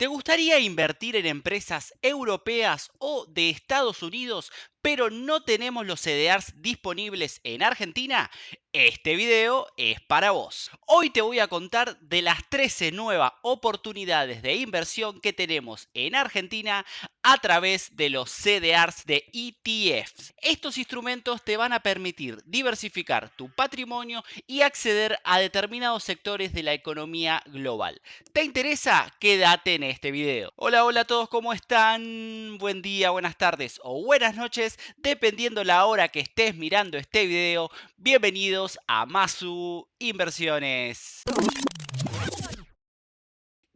¿Te gustaría invertir en empresas europeas o de Estados Unidos, pero no tenemos los CDRs disponibles en Argentina? Este video es para vos. Hoy te voy a contar de las 13 nuevas oportunidades de inversión que tenemos en Argentina a través de los CDRs de ETFs. Estos instrumentos te van a permitir diversificar tu patrimonio y acceder a determinados sectores de la economía global. ¿Te interesa? Quédate en este video. Hola, hola a todos, ¿cómo están? Buen día, buenas tardes o buenas noches, dependiendo la hora que estés mirando este video. Bienvenidos a Masu Inversiones.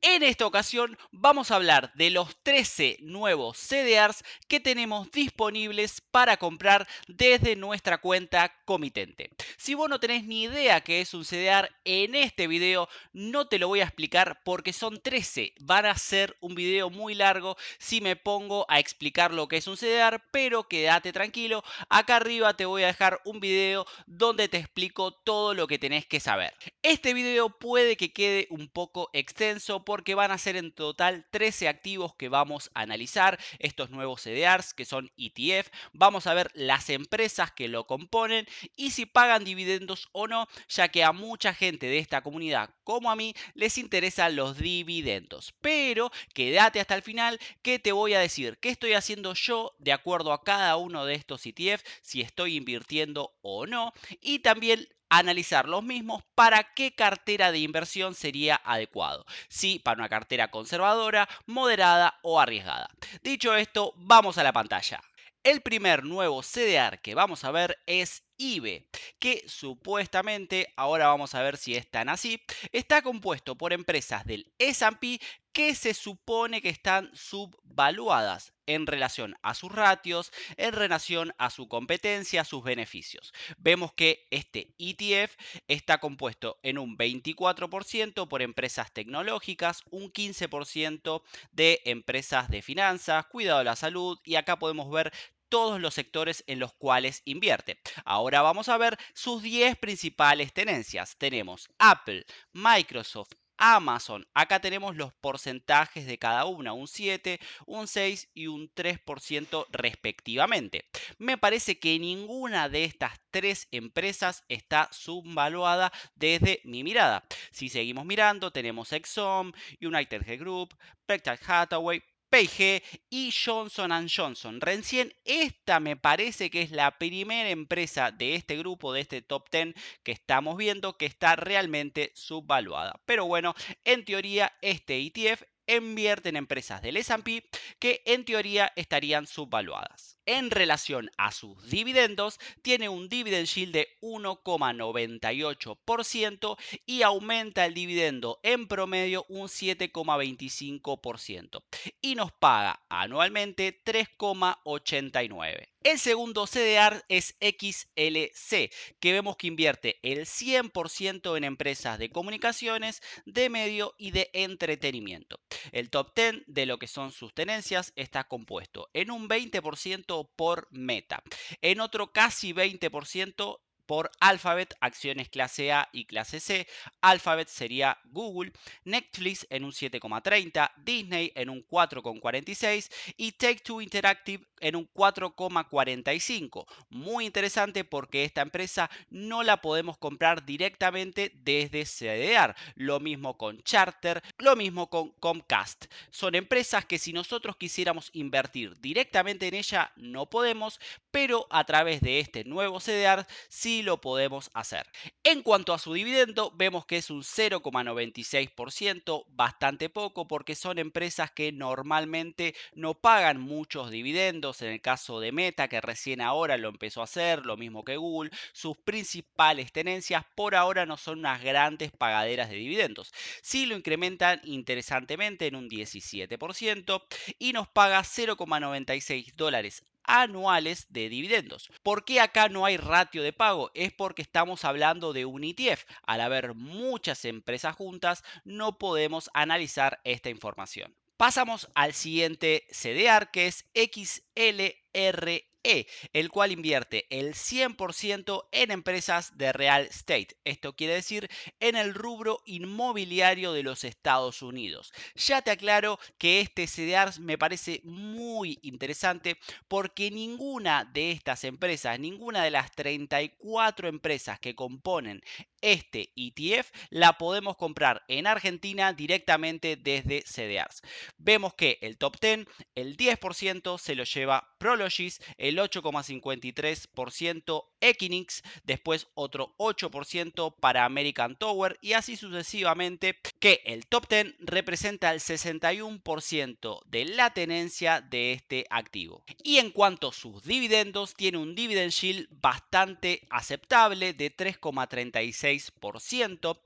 En esta ocasión vamos a hablar de los 13 nuevos CDRs que tenemos disponibles para comprar desde nuestra cuenta comitente. Si vos no tenés ni idea qué es un CDR, en este video no te lo voy a explicar porque son 13. Van a ser un video muy largo si me pongo a explicar lo que es un CDR, pero quédate tranquilo. Acá arriba te voy a dejar un video donde te explico todo lo que tenés que saber. Este video puede que quede un poco extenso porque van a ser en total 13 activos que vamos a analizar, estos nuevos CDRs que son ETF, vamos a ver las empresas que lo componen y si pagan dividendos o no, ya que a mucha gente de esta comunidad como a mí les interesan los dividendos. Pero quédate hasta el final que te voy a decir qué estoy haciendo yo de acuerdo a cada uno de estos ETFs, si estoy invirtiendo o no, y también analizar los mismos para qué cartera de inversión sería adecuado. Si para una cartera conservadora, moderada o arriesgada. Dicho esto, vamos a la pantalla. El primer nuevo CDR que vamos a ver es IBE, que supuestamente, ahora vamos a ver si es tan así, está compuesto por empresas del S&P que se supone que están subvaluadas en relación a sus ratios, en relación a su competencia, a sus beneficios. Vemos que este ETF está compuesto en un 24% por empresas tecnológicas, un 15% de empresas de finanzas, cuidado de la salud y acá podemos ver todos los sectores en los cuales invierte. Ahora vamos a ver sus 10 principales tenencias. Tenemos Apple, Microsoft, Amazon. Acá tenemos los porcentajes de cada una, un 7, un 6 y un 3% respectivamente. Me parece que ninguna de estas tres empresas está subvaluada desde mi mirada. Si seguimos mirando, tenemos Exxon, United Health Group, Berkshire Hathaway, P&G y Johnson Johnson. Recién esta me parece que es la primera empresa de este grupo, de este top 10 que estamos viendo que está realmente subvaluada. Pero bueno, en teoría este ETF invierte en empresas del S&P que en teoría estarían subvaluadas. En relación a sus dividendos, tiene un dividend yield de 1,98% y aumenta el dividendo en promedio un 7,25% y nos paga anualmente 3,89. El segundo CDR es XLC, que vemos que invierte el 100% en empresas de comunicaciones, de medio y de entretenimiento. El top 10 de lo que son sus tenencias está compuesto en un 20% por Meta, en otro casi 20% por Alphabet, acciones clase A y clase C. Alphabet sería Google, Netflix en un 7,30, Disney en un 4,46 y Take-Two Interactive en un 4,45. Muy interesante porque esta empresa no la podemos comprar directamente desde CDR. Lo mismo con Charter, lo mismo con Comcast. Son empresas que si nosotros quisiéramos invertir directamente en ella no podemos, pero a través de este nuevo CDR sí lo podemos hacer. En cuanto a su dividendo, vemos que es un 0,96%, bastante poco porque son empresas que normalmente no pagan muchos dividendos. En el caso de Meta, que recién ahora lo empezó a hacer, lo mismo que Google, sus principales tenencias por ahora no son unas grandes pagaderas de dividendos. Sí lo incrementan interesantemente en un 17% y nos paga $0,96 anuales de dividendos. ¿Por qué acá no hay ratio de pago? Es porque estamos hablando de un ETF. Al haber muchas empresas juntas, no podemos analizar esta información. Pasamos al siguiente CDR que es XLRE, E, el cual invierte el 100% en empresas de real estate. Esto quiere decir en el rubro inmobiliario de los Estados Unidos. Ya te aclaro que este CDR me parece muy interesante porque ninguna de estas empresas, ninguna de las 34 empresas que componen este ETF la podemos comprar en Argentina directamente desde CDRs. Vemos que el top 10, el 10% se lo lleva Prologis, el 8,53% Equinix, después otro 8% para American Tower y así sucesivamente, que el top 10 representa el 61% de la tenencia de este activo. Y en cuanto a sus dividendos, tiene un dividend yield bastante aceptable de 3,36%.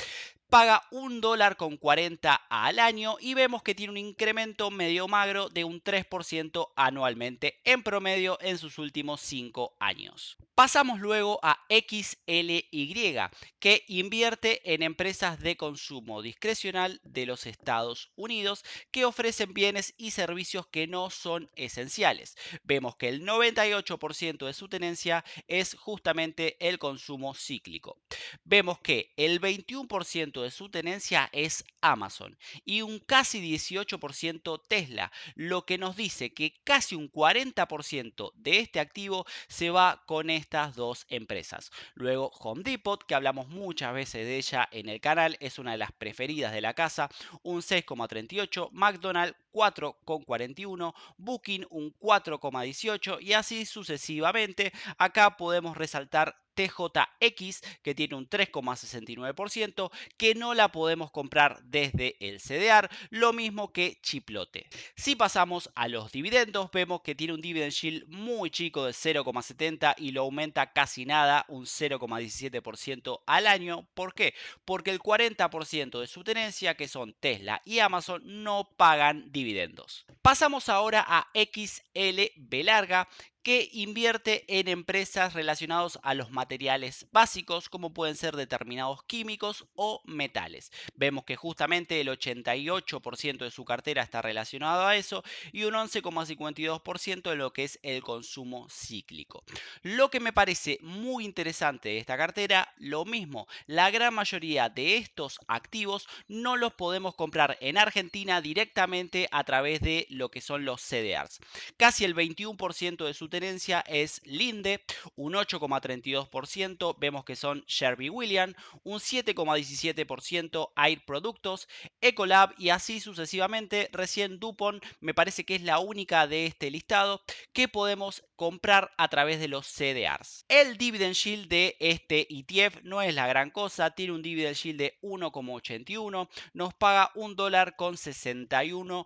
Paga $1,40 al año y vemos que tiene un incremento medio magro de un 3% anualmente en promedio en sus últimos 5 años. Pasamos luego a XLY, que invierte en empresas de consumo discrecional de los Estados Unidos que ofrecen bienes y servicios que no son esenciales. Vemos que el 98% de su tenencia es justamente el consumo cíclico. Vemos que el 21% de su tenencia es Amazon y un casi 18% Tesla, lo que nos dice que casi un 40% de este activo se va con estas dos empresas. Luego Home Depot, que hablamos muchas veces de ella en el canal, es una de las preferidas de la casa, un 6,38, McDonald's 4,41, Booking un 4,18 y así sucesivamente. Acá podemos resaltar TJX, que tiene un 3,69%, que no la podemos comprar desde el CDR, lo mismo que Chiplote. Si pasamos a los dividendos, vemos que tiene un dividend yield muy chico de 0,70 y lo aumenta casi nada, un 0,17% al año. ¿Por qué? Porque el 40% de su tenencia, que son Tesla y Amazon, no pagan dividendos. Pasamos ahora a XLB larga, que invierte en empresas relacionadas a los materiales básicos, como pueden ser determinados químicos o metales. Vemos que justamente el 88% de su cartera está relacionado a eso y un 11,52% en lo que es el consumo cíclico. Lo que me parece muy interesante de esta cartera, lo mismo, la gran mayoría de estos activos no los podemos comprar en Argentina directamente a través de lo que son los CDRs. Casi el 21% de su tenencia es Linde, un 8,32%, vemos que son Sherwin Williams, un 7,17% Air Productos, Ecolab y así sucesivamente. Recién DuPont me parece que es la única de este listado que podemos comprar a través de los CDRs. El dividend yield de este ETF no es la gran cosa, tiene un dividend yield de 1,81, nos paga $1,61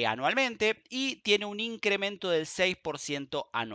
anualmente y tiene un incremento del 6% anual.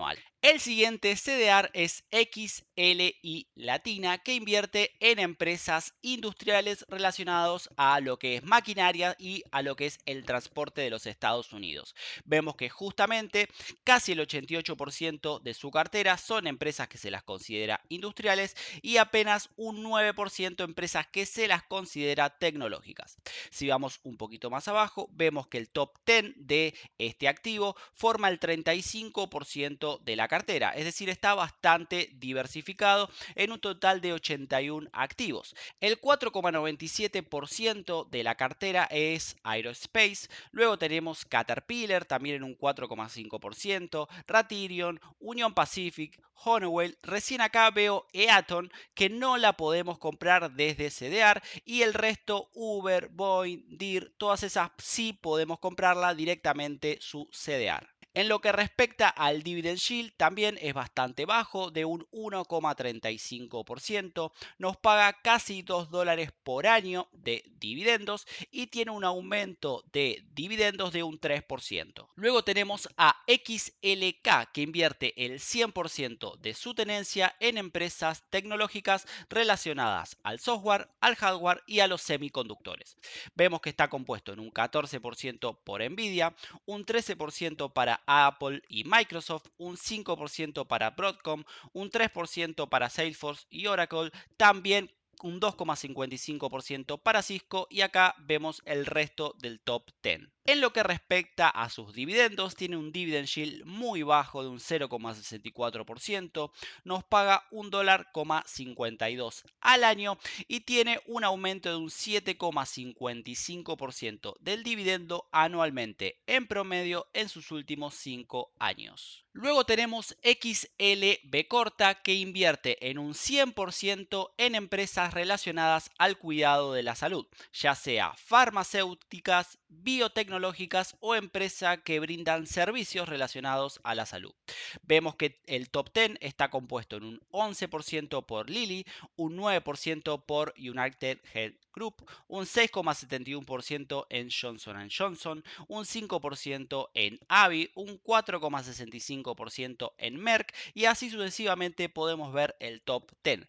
El siguiente CDR es XLI Latina, que invierte en empresas industriales relacionados a lo que es maquinaria y a lo que es el transporte de los Estados Unidos. Vemos que justamente casi el 88% de su cartera son empresas que se las considera industriales y apenas un 9% empresas que se las considera tecnológicas. Si vamos un poquito más abajo, vemos que el top 10 de este activo forma el 35% de la cartera, es decir, está bastante diversificado en un total de 81 activos. El 4,97% de la cartera es Aerospace, luego tenemos Caterpillar también en un 4,5%, Ratirion, Union Pacific, Honeywell, recién acá veo Eaton que no la podemos comprar desde CDR y el resto Uber, Boeing, Deere, todas esas sí podemos comprarla directamente su CDR. En lo que respecta al dividend yield, también es bastante bajo, de un 1,35%. Nos paga casi $2 por año de dividendos y tiene un aumento de dividendos de un 3%. Luego tenemos a XLK, que invierte el 100% de su tenencia en empresas tecnológicas relacionadas al software, al hardware y a los semiconductores. Vemos que está compuesto en un 14% por Nvidia, un 13% para Apple y Microsoft, un 5% para Broadcom, un 3% para Salesforce y Oracle, también un 2,55% para Cisco y acá vemos el resto del top 10. En lo que respecta a sus dividendos, tiene un dividend yield muy bajo de un 0,64%, nos paga $1,52 al año y tiene un aumento de un 7,55% del dividendo anualmente, en promedio en sus últimos 5 años. Luego tenemos XLB Corta, que invierte en un 100% en empresas relacionadas al cuidado de la salud, ya sea farmacéuticas, biotecnológicas o empresas que brindan servicios relacionados a la salud. Vemos que el top 10 está compuesto en un 11% por Lilly, un 9% por United Health Group, un 6,71% en Johnson Johnson, un 5% en Avi, un 4,65% en Merck y así sucesivamente podemos ver el top 10.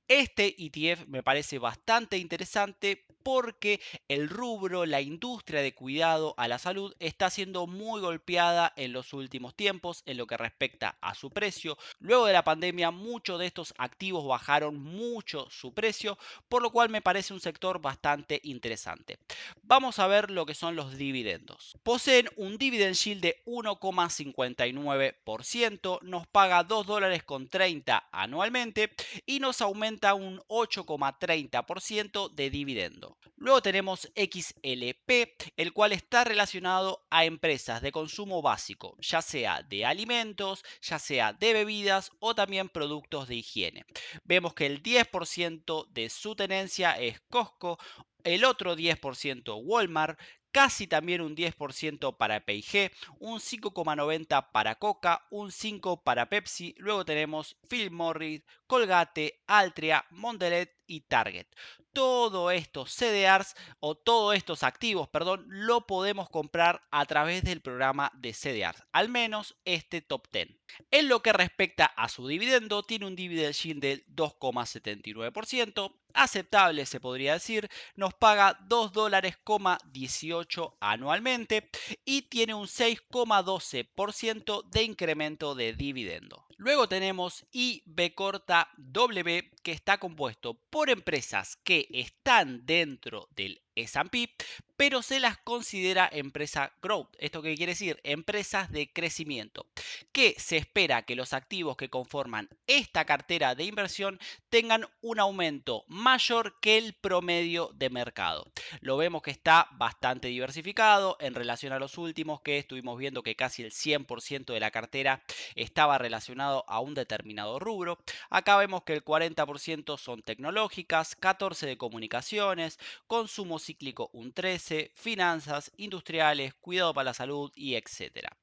Este ETF me parece bastante interesante porque el rubro, la industria de cuidado a la salud está siendo muy golpeada en los últimos tiempos en lo que respecta a su precio. Luego de la pandemia, muchos de estos activos bajaron mucho su precio, por lo cual me parece un sector bastante interesante. Vamos a ver lo que son los dividendos. Poseen un dividend yield de 1,59%, nos paga $2,30 anualmente y nos aumenta un 8,30% de dividendo. Luego tenemos XLP, el cual está relacionado a empresas de consumo básico, ya sea de alimentos, ya sea de bebidas o también productos de higiene. Vemos que el 10% de su tenencia es Costco, el otro 10% Walmart, casi también un 10% para P&G, un 5,90% para Coca, un 5% para Pepsi, luego tenemos Philip Morris, Colgate, Altria, Mondelez y Target. Todos estos CDRs o todos estos activos, perdón, lo podemos comprar a través del programa de CDRs, al menos este top 10. En lo que respecta a su dividendo, tiene un dividend yield del 2,79%, aceptable se podría decir, nos paga $2,18 anualmente y tiene un 6,12% de incremento de dividendo. Luego tenemos IB corta W, que está compuesto por empresas que están dentro del S&P, pero se las considera empresa growth. ¿Esto qué quiere decir? Empresas de crecimiento, que se espera que los activos que conforman esta cartera de inversión tengan un aumento mayor que el promedio de mercado. Lo vemos que está bastante diversificado en relación a los últimos, que estuvimos viendo que casi el 100% de la cartera estaba relacionado a un determinado rubro. Acá vemos que el 40% son tecnológicas, 14% de comunicaciones, consumo cíclico un 13%, finanzas, industriales, cuidado para la salud y etcétera.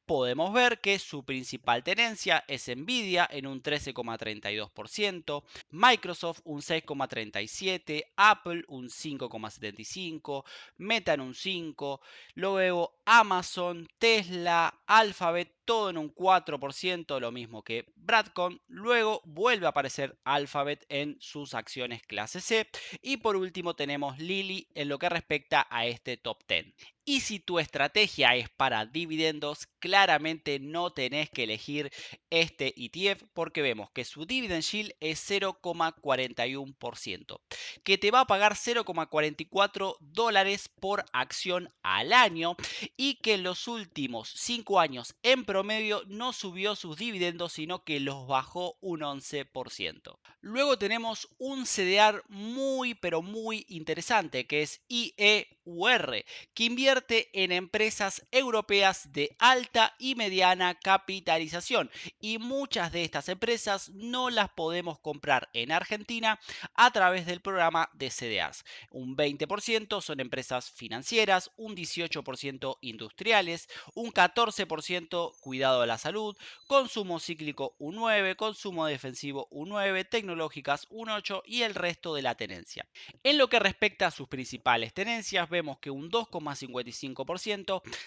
Podemos ver que su principal tenencia es Nvidia en un 13,32%, Microsoft un 6,37%, Apple un 5,75%, Meta en un 5%, luego Amazon, Tesla, Alphabet, todo en un 4%, lo mismo que Broadcom. Luego vuelve a aparecer Alphabet en sus acciones clase C. Y por último tenemos Lilly en lo que respecta a este top 10. Y si tu estrategia es para dividendos, claramente no tenés que elegir este ETF porque vemos que su dividend yield es 0,41%, que te va a pagar $0,44 por acción al año y que en los últimos 5 años en promedio no subió sus dividendos, sino que los bajó un 11%. Luego tenemos un CDR muy pero muy interesante que es IEUR, que invierte en empresas europeas de alta y mediana capitalización y muchas de estas empresas no las podemos comprar en Argentina a través del programa de CDRs. Un 20% son empresas financieras, un 18% industriales, un 14% cuidado de la salud, consumo cíclico un 9%, consumo defensivo un 9%, tecnológicas un 8% y el resto de la tenencia. En lo que respecta a sus principales tenencias, vemos que un 2,55%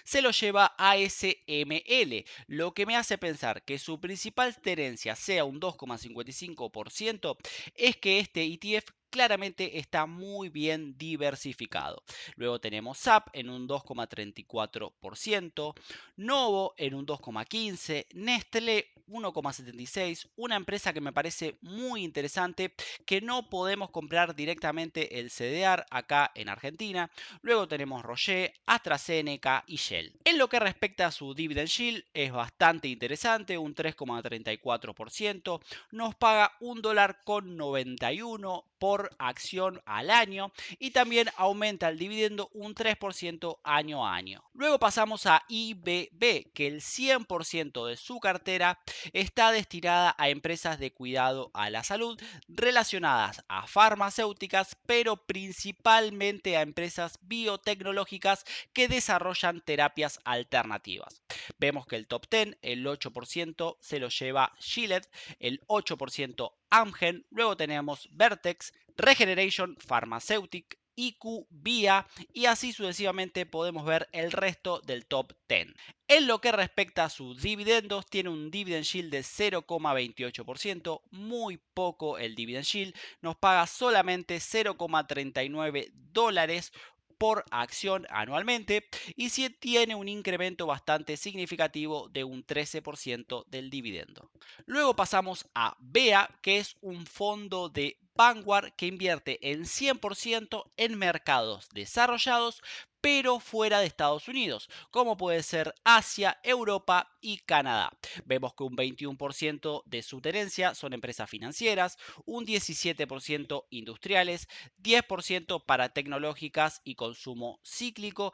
se lo lleva ASML, lo que me hace pensar que su principal tenencia sea un 2,55% es que este ETF claramente está muy bien diversificado. Luego tenemos SAP en un 2,34%, Novo en un 2,15%, Nestlé 1,76, una empresa que me parece muy interesante, que no podemos comprar directamente el CDR acá en Argentina. Luego tenemos Roche, AstraZeneca y Shell. En lo que respecta a su dividend yield, es bastante interesante, un 3,34%. Nos paga $1,91 por acción al año y también aumenta el dividendo un 3% año a año. Luego pasamos a IBB, que el 100% de su cartera está destinada a empresas de cuidado a la salud relacionadas a farmacéuticas, pero principalmente a empresas biotecnológicas que desarrollan terapias alternativas. Vemos que el top 10, el 8% se lo lleva Gilead, el 8% Amgen, luego tenemos Vertex, Regeneration Pharmaceutic, IQ, VIA y así sucesivamente podemos ver el resto del top 10. En lo que respecta a sus dividendos, tiene un dividend yield de 0,28%, muy poco el dividend yield, nos paga solamente $0,39 por acción anualmente y sí tiene un incremento bastante significativo de un 13% del dividendo. Luego pasamos a BEA, que es un fondo de Vanguard que invierte en 100% en mercados desarrollados, pero fuera de Estados Unidos, como puede ser Asia, Europa y Canadá. Vemos que un 21% de su tenencia son empresas financieras, un 17% industriales, 10% para tecnológicas y consumo cíclico,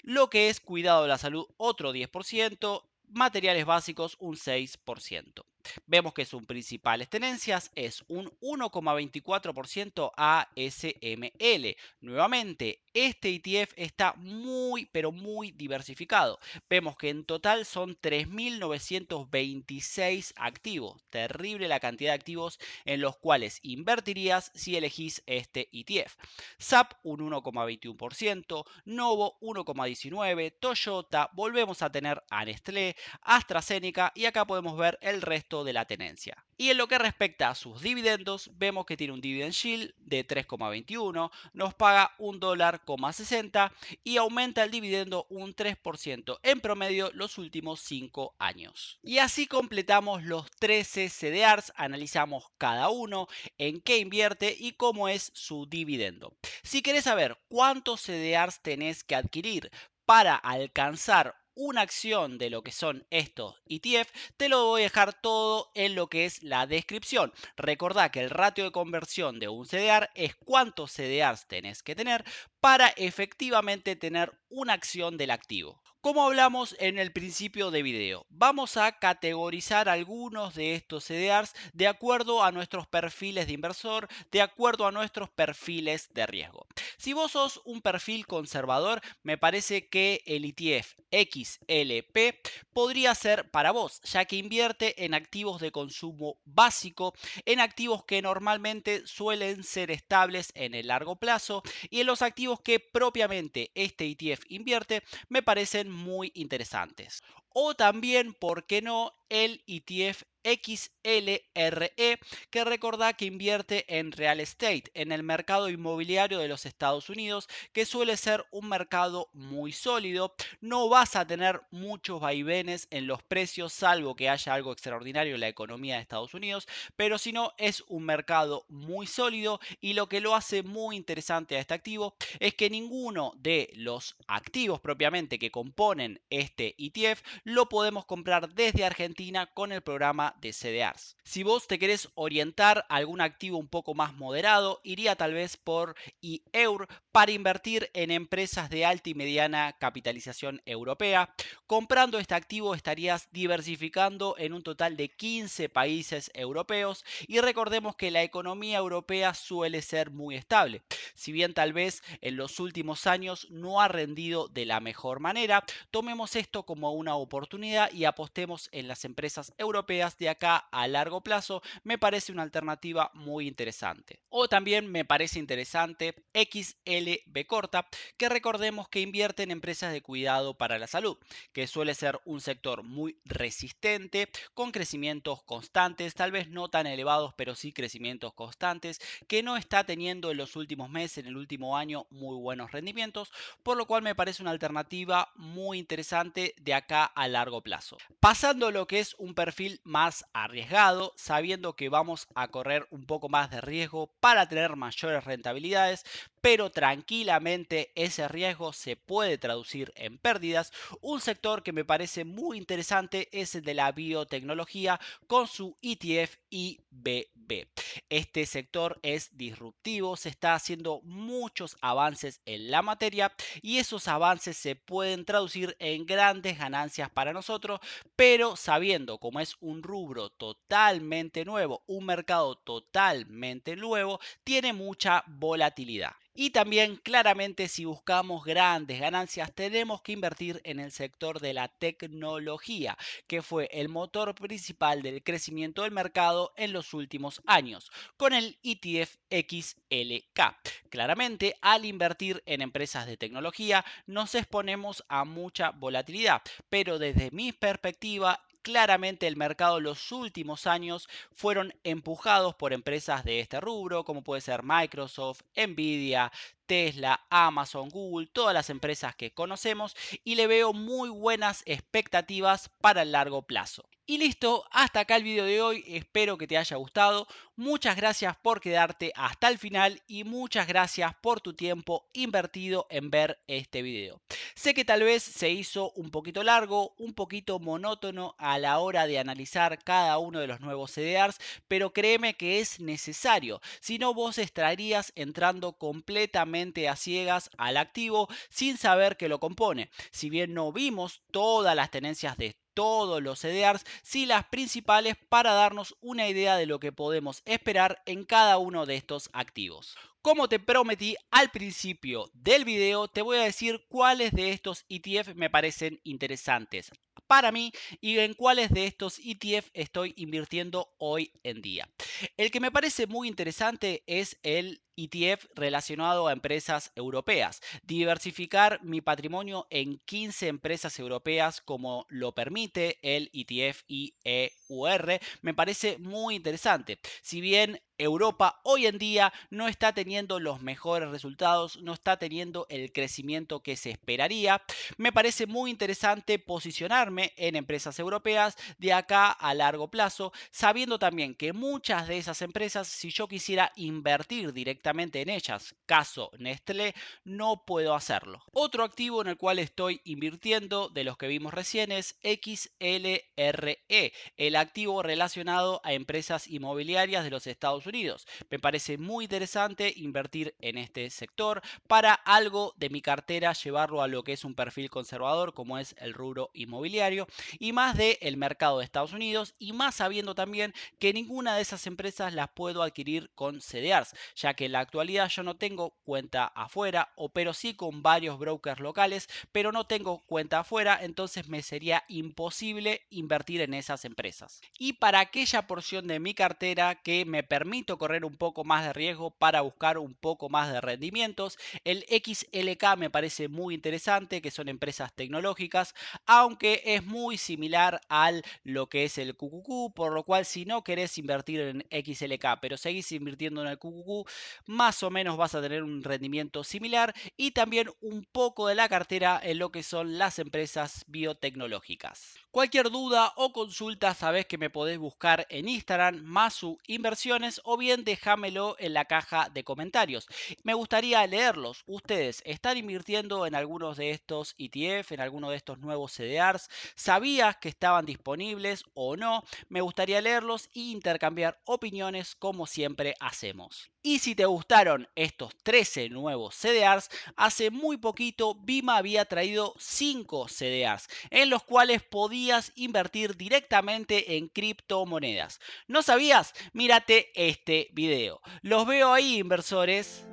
lo que es cuidado de la salud otro 10%, materiales básicos un 6%. Vemos que sus principales tenencias es un 1,24% ASML. Nuevamente, este ETF está muy, pero muy diversificado. Vemos que en total son 3.926 activos. Terrible la cantidad de activos en los cuales invertirías si elegís este ETF. SAP un 1,21%, Novo 1,19%, Toyota, volvemos a tener a Nestlé, AstraZeneca y acá podemos ver el resto de la tenencia. Y en lo que respecta a sus dividendos, vemos que tiene un dividend yield de 3,21, nos paga $1,60 y aumenta el dividendo un 3% en promedio los últimos 5 años. Y así completamos los 13 CDRs, analizamos cada uno, en qué invierte y cómo es su dividendo. Si querés saber cuántos CDRs tenés que adquirir para alcanzar una acción de lo que son estos ETF, te lo voy a dejar todo en lo que es la descripción. Recordá que el ratio de conversión de un CDR es cuántos CDRs tenés que tener para efectivamente tener una acción del activo. Como hablamos en el principio de video, vamos a categorizar algunos de estos CDRs de acuerdo a nuestros perfiles de inversor, de acuerdo a nuestros perfiles de riesgo. Si vos sos un perfil conservador, me parece que el ETF XLP podría ser para vos, ya que invierte en activos de consumo básico, en activos que normalmente suelen ser estables en el largo plazo y en los activos que propiamente este ETF invierte me parecen muy interesantes. O también, ¿por qué no?, el ETF XLRE, que recordá que invierte en real estate, en el mercado inmobiliario de los Estados Unidos, que suele ser un mercado muy sólido. No vas a tener muchos vaivenes en los precios, salvo que haya algo extraordinario en la economía de Estados Unidos, pero si no, es un mercado muy sólido y lo que lo hace muy interesante a este activo es que ninguno de los activos propiamente que componen este ETF lo podemos comprar desde Argentina con el programa de CDRs. Si vos te querés orientar a algún activo un poco más moderado, iría tal vez por IEUR para invertir en empresas de alta y mediana capitalización europea. Comprando este activo estarías diversificando en un total de 15 países europeos y recordemos que la economía europea suele ser muy estable. Si bien tal vez en los últimos años no ha rendido de la mejor manera, tomemos esto como una oportunidad y apostemos en las empresas europeas de acá a largo plazo. Me parece una alternativa muy interesante. O también me parece interesante XLB corta, que recordemos que invierte en empresas de cuidado para la salud, que suele ser un sector muy resistente, con crecimientos constantes, tal vez no tan elevados, pero sí crecimientos constantes, que no está teniendo en los últimos meses, en el último año, muy buenos rendimientos, por lo cual me parece una alternativa muy interesante de acá a largo plazo. Pasando a lo que es un perfil más más arriesgado, sabiendo que vamos a correr un poco más de riesgo para tener mayores rentabilidades, pero tranquilamente ese riesgo se puede traducir en pérdidas. Un sector que me parece muy interesante es el de la biotecnología con su ETF IBB. Este sector es disruptivo, se está haciendo muchos avances en la materia y esos avances se pueden traducir en grandes ganancias para nosotros, pero sabiendo como es un rubro totalmente nuevo, un mercado totalmente nuevo, tiene mucha volatilidad. Y también claramente si buscamos grandes ganancias tenemos que invertir en el sector de la tecnología, que fue el motor principal del crecimiento del mercado en los últimos años, con el ETF XLK. Claramente, al invertir en empresas de tecnología nos exponemos a mucha volatilidad, pero desde mi perspectiva claramente el mercado los últimos años fueron empujados por empresas de este rubro, como puede ser Microsoft, Nvidia, Tesla, Amazon, Google, todas las empresas que conocemos y le veo muy buenas expectativas para el largo plazo. Y listo, hasta acá el video de hoy, espero que te haya gustado. Muchas gracias por quedarte hasta el final y muchas gracias por tu tiempo invertido en ver este video. Sé que tal vez se hizo un poquito largo, un poquito monótono a la hora de analizar cada uno de los nuevos CDRs, pero créeme que es necesario, si no vos estarías entrando completamente a ciegas al activo sin saber qué lo compone. Si bien no vimos todas las tenencias de todos los CDRs, sí las principales para darnos una idea de lo que podemos esperar en cada uno de estos activos. Como te prometí al principio del video, te voy a decir cuáles de estos ETF me parecen interesantes para mí y en cuáles de estos ETF estoy invirtiendo hoy en día. El que me parece muy interesante es el ETF relacionado a empresas europeas. Diversificar mi patrimonio en 15 empresas europeas como lo permite el ETF IEUR me parece muy interesante. Si bien Europa hoy en día no está teniendo los mejores resultados, no está teniendo el crecimiento que se esperaría, me parece muy interesante posicionarme en empresas europeas de acá a largo plazo, sabiendo también que muchas de esas empresas, si yo quisiera invertir directamente en ellas, caso Nestlé, no puedo hacerlo. Otro activo en el cual estoy invirtiendo de los que vimos recién es XLRE, el activo relacionado a empresas inmobiliarias de los Estados Unidos. Me parece muy interesante invertir en este sector para algo de mi cartera llevarlo a lo que es un perfil conservador como es el rubro inmobiliario y más del mercado de Estados Unidos y más sabiendo también que ninguna de esas empresas las puedo adquirir con CDRs, ya que en la actualidad yo no tengo cuenta afuera, opero sí con varios brokers locales, pero no tengo cuenta afuera, entonces me sería imposible invertir en esas empresas. Y para aquella porción de mi cartera que me permito correr un poco más de riesgo para buscar un poco más de rendimientos, el XLK me parece muy interesante, que son empresas tecnológicas, aunque es muy similar a lo que es el QQQ, por lo cual si no querés invertir en XLK, pero seguís invirtiendo en el QQQ, más o menos vas a tener un rendimiento similar y también un poco de la cartera en lo que son las empresas biotecnológicas. Cualquier duda o consulta sabés que me podés buscar en Instagram, Masu Inversiones, o bien déjamelo en la caja de comentarios. Me gustaría leerlos. ¿Ustedes están invirtiendo en algunos de estos ETF, en alguno de estos nuevos CDRs? ¿Sabías que estaban disponibles o no? Me gustaría leerlos e intercambiar opiniones como siempre hacemos. Y si te gustaron estos 13 nuevos CDRs, hace muy poquito Bima había traído 5 CDRs en los cuales podías invertir directamente en criptomonedas. ¿No sabías? Mírate este video. Los veo ahí, inversores.